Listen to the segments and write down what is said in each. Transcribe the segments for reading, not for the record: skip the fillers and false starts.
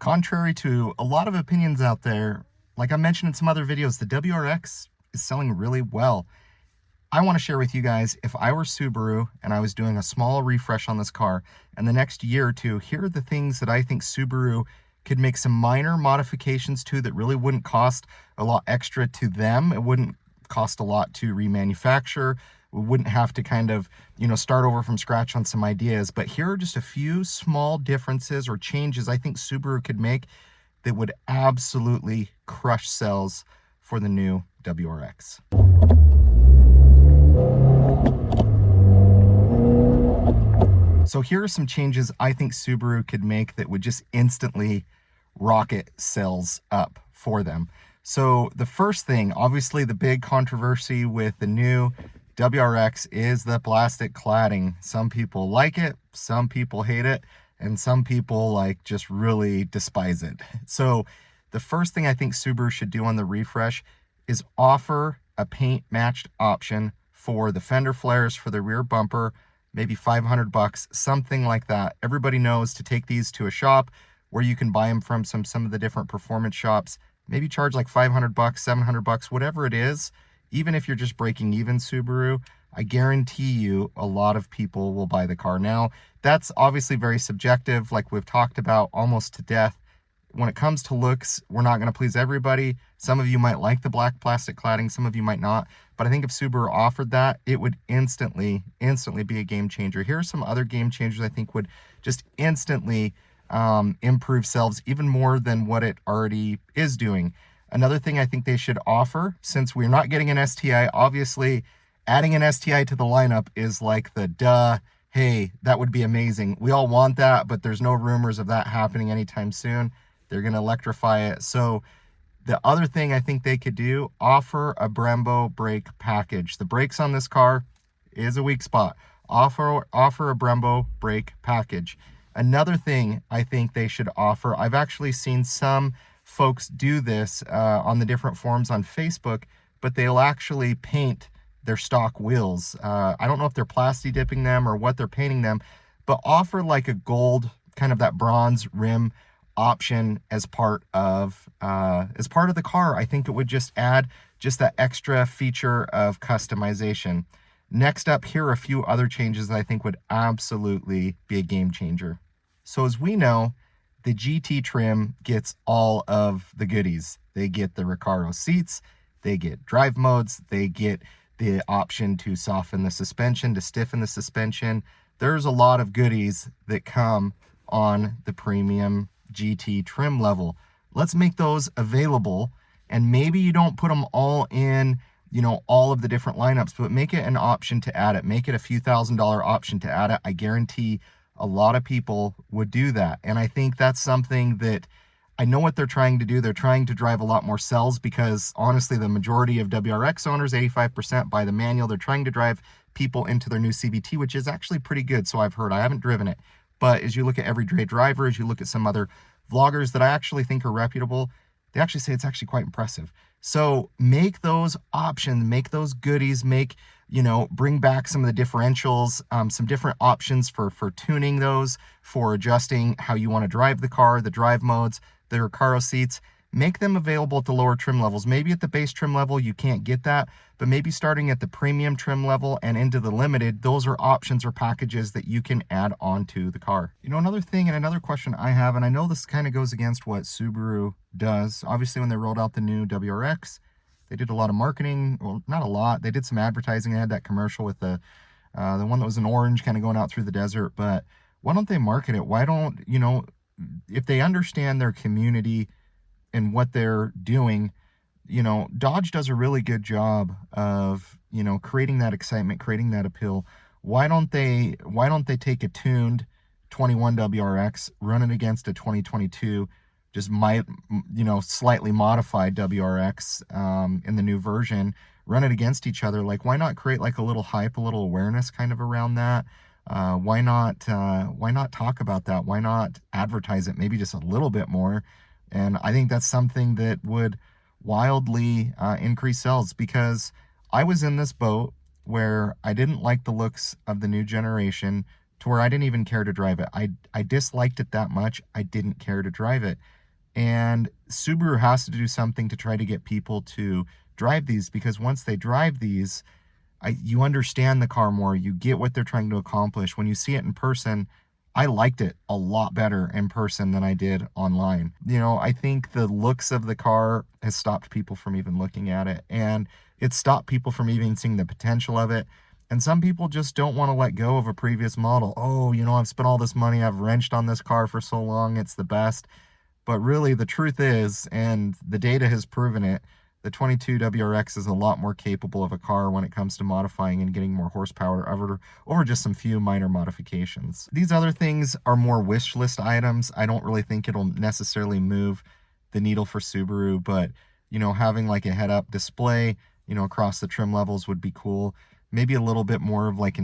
Contrary to a lot of opinions out there, like I mentioned in some other videos, the WRX is selling really well. I want to share with you guys, if I were Subaru and I was doing a small refresh on this car, and the next year or two, here are the things that I think Subaru could make some minor modifications to that really wouldn't cost a lot extra to them. It wouldn't cost a lot to remanufacture. We wouldn't have to kind of, start over from scratch on some ideas. But here are just a few small differences or changes I think Subaru could make that would absolutely crush sales for the new WRX. So here are some changes I think Subaru could make that would just instantly rocket sales up for them. So the first thing, obviously the big controversy with the new WRX is the plastic cladding. Some people like it, some people hate it, and some people just really despise it. So the first thing I think Subaru should do on the refresh is offer a paint matched option for the fender flares, for the rear bumper, maybe $500, something like that. Everybody knows to take these to a shop where you can buy them from some of the different performance shops, maybe charge like $500, $700, whatever it is. Even if you're just breaking even, Subaru, I guarantee you a lot of people will buy the car. Now, that's obviously very subjective, like we've talked about almost to death. When it comes to looks, we're not going to please everybody. Some of you might like the black plastic cladding, some of you might not. But I think if Subaru offered that, it would instantly be a game changer. Here are some other game changers I think would just instantly improve sales even more than what it already is doing. Another thing I think they should offer, since we're not getting an STI, obviously adding an STI to the lineup is like the duh, hey, that would be amazing. We all want that, but there's no rumors of that happening anytime soon. They're going to electrify it. So the other thing I think they could do, offer a Brembo brake package. The brakes on this car is a weak spot. Offer a Brembo brake package. Another thing I think they should offer, I've actually seen some folks do this on the different forums on Facebook, but they'll actually paint their stock wheels. I don't know if they're plasti dipping them or what they're painting them, but offer like a gold, kind of that bronze rim option as part of the car. I think it would just add just that extra feature of customization. Next up, here are a few other changes that I think would absolutely be a game changer. So as we know, the GT trim gets all of the goodies. They get the Recaro seats, they get drive modes, they get the option to soften the suspension, to stiffen the suspension. There's a lot of goodies that come on the premium GT trim level. Let's make those available, and maybe you don't put them all in, all of the different lineups, but make it an option to add it. Make it a few $1,000 option to add it. I guarantee a lot of people would do that. And I think that's something that I know what they're trying to do. They're trying to drive a lot more sales because honestly, the majority of WRX owners, 85% buy the manual. They're trying to drive people into their new CVT, which is actually pretty good. So I've heard, I haven't driven it. But as you look at everyday driver, as you look at some other vloggers that I actually think are reputable, they actually say it's actually quite impressive. So make those options, make those goodies, bring back some of the differentials, some different options for tuning those, for adjusting how you want to drive the car, the drive modes, the Recaro seats. Make them available at the lower trim levels. Maybe at the base trim level, you can't get that, but maybe starting at the premium trim level and into the limited, those are options or packages that you can add on to the car. Another thing and another question I have, and I know this kind of goes against what Subaru does. Obviously, when they rolled out the new WRX, they did a lot of marketing. Well, not a lot. They did some advertising. They had that commercial with the one that was in orange kind of going out through the desert. But why don't they market it? Why don't, if they understand their community and what they're doing, Dodge does a really good job of, creating that excitement, creating that appeal. Why don't they take a tuned 21 WRX, run it against a 2022, just slightly modified WRX in the new version, run it against each other? Like, why not create like a little hype, a little awareness kind of around that? Why not talk about that? Why not advertise it maybe just a little bit more? And I think that's something that would wildly increase sales, because I was in this boat where I didn't like the looks of the new generation, to where I didn't even care to drive it. I disliked it that much. I didn't care to drive it. And Subaru has to do something to try to get people to drive these, because once they drive these, you understand the car more. You get what they're trying to accomplish. When you see it in person, I liked it a lot better in person than I did online. You know, I think the looks of the car has stopped people from even looking at it, and it stopped people from even seeing the potential of it. And some people just don't want to let go of a previous model. Oh, you know, I've spent all this money, I've wrenched on this car for so long, it's the best. But really, the truth is, and the data has proven it, the 22 WRX is a lot more capable of a car when it comes to modifying and getting more horsepower over just some few minor modifications. These other things are more wish list items. I don't really think it'll necessarily move the needle for Subaru, but, you know, having like a head-up display, you know, across the trim levels would be cool. Maybe a little bit more of like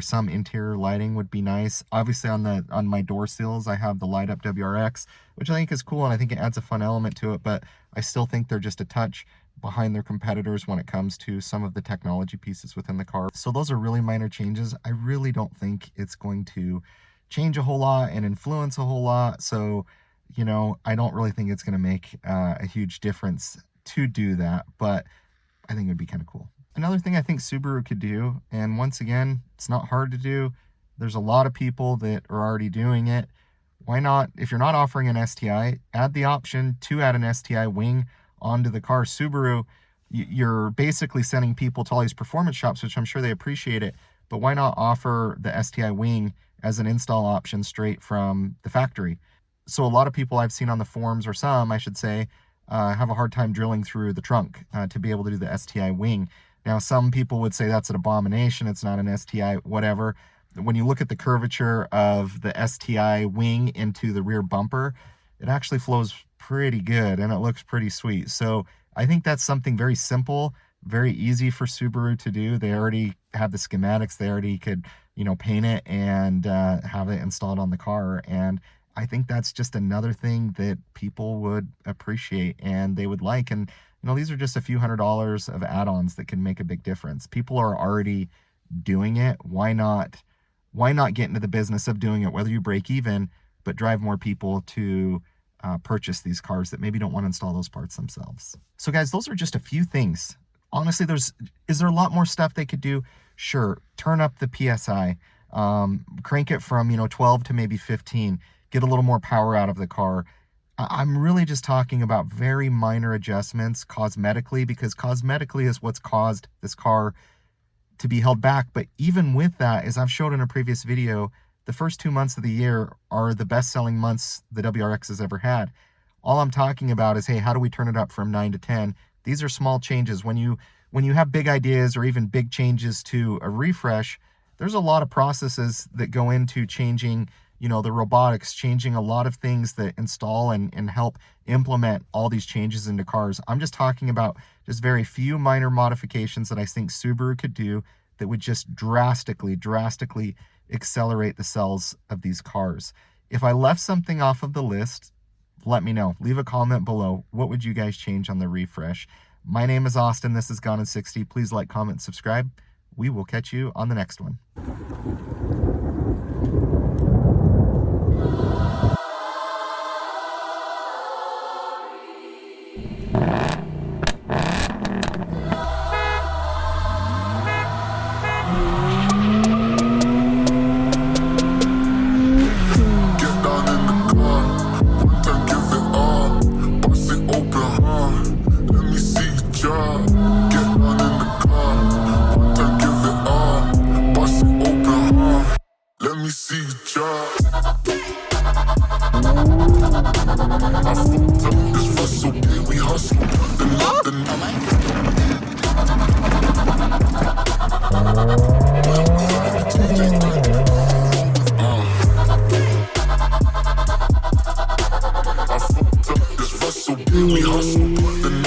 some interior lighting would be nice. Obviously on my door sills, I have the light up WRX, which I think is cool, and I think it adds a fun element to it, but I still think they're just a touch behind their competitors when it comes to some of the technology pieces within the car. So those are really minor changes. I really don't think it's going to change a whole lot and influence a whole lot. So, you know, I don't really think it's going to make a huge difference to do that, but I think it would be kind of cool. Another thing I think Subaru could do, and once again, it's not hard to do. There's a lot of people that are already doing it. Why not, if you're not offering an STI, add the option to add an STI Wing onto the car. Subaru, you're basically sending people to all these performance shops, which I'm sure they appreciate it, but why not offer the STI Wing as an install option straight from the factory? So a lot of people I've seen on the forums, or some, I should say, have a hard time drilling through the trunk to be able to do the STI Wing. Now, some people would say that's an abomination, it's not an STI, whatever. When you look at the curvature of the STI Wing into the rear bumper, it actually flows pretty good and it looks pretty sweet. So I think that's something very simple, very easy for Subaru to do. They already have the schematics, they already could, you know, paint it and have it installed on the car. And I think that's just another thing that people would appreciate and they would like. And you know, these are just a few $100s of add-ons that can make a big difference. People are already doing it. Why not get into the business of doing it, whether you break even, but drive more people to purchase these cars that maybe don't want to install those parts themselves. So guys, those are just a few things. Honestly, is there a lot more stuff they could do? Sure. Turn up the PSI, crank it from, you know, 12 to maybe 15, get a little more power out of the car. I'm really just talking about very minor adjustments cosmetically, because cosmetically is what's caused this car to be held back. But even with that, as I've showed in a previous video, the first 2 months of the year are the best selling months the WRX has ever had. All I'm talking about is, hey, how do we turn it up from 9 to 10? These are small changes. When you have big ideas or even big changes to a refresh, there's a lot of processes that go into changing, you know, the robotics, changing a lot of things that install and help implement all these changes into cars. I'm just talking about just very few minor modifications that I think Subaru could do that would just drastically accelerate the sales of these cars. If I left something off of the list, let me know. Leave a comment below. What would you guys change on the refresh? My name is Austin. This is Gone in 60. Please like, comment, subscribe. We will catch you on the next one. We hustle,